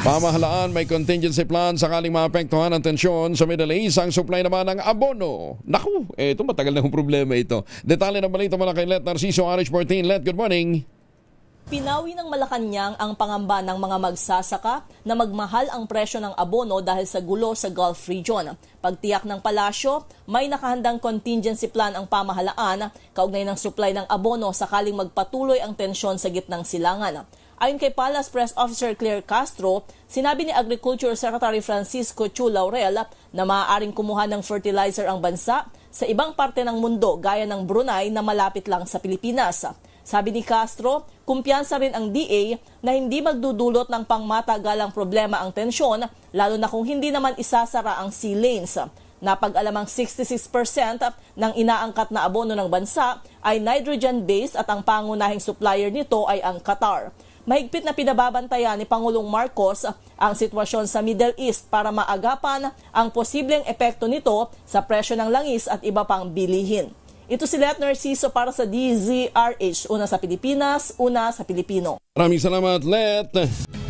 Pamahalaan may contingency plan sakaling maapektuhan ang tensyon sa Middle East. Ang supply naman ng abono. Naku, ito matagal na yung problema ito. Detalye ng balita mula kay Let Narciso, RH14. Let, good morning. Pinawi ng Malacanang ang pangamba ng mga magsasaka na magmahal ang presyo ng abono dahil sa gulo sa Gulf region. Pagtiyak ng palasyo, may nakahandang contingency plan ang pamahalaan kaugnay ng supply ng abono sakaling magpatuloy ang tensyon sa gitnang silangan. Ayon kay Palace Press Officer Claire Castro, sinabi ni Agriculture Secretary Francisco Chu Laurel na maaaring kumuha ng fertilizer ang bansa sa ibang parte ng mundo gaya ng Brunei na malapit lang sa Pilipinas. Sabi ni Castro, kumpiyansa rin ang DA na hindi magdudulot ng pangmatagalang problema ang tensyon, lalo na kung hindi naman isasara ang sea lanes. Napag-alamang 66% ng inaangkat na abono ng bansa ay nitrogen-based at ang pangunahing supplier nito ay ang Qatar. Mahigpit na pinababantayan ni Pangulong Marcos ang sitwasyon sa Middle East para maagapan ang posibleng epekto nito sa presyo ng langis at iba pang bilihin. Ito si Let Narciso para sa DZRH, una sa Pilipinas, una sa Pilipino. Maraming salamat, Let.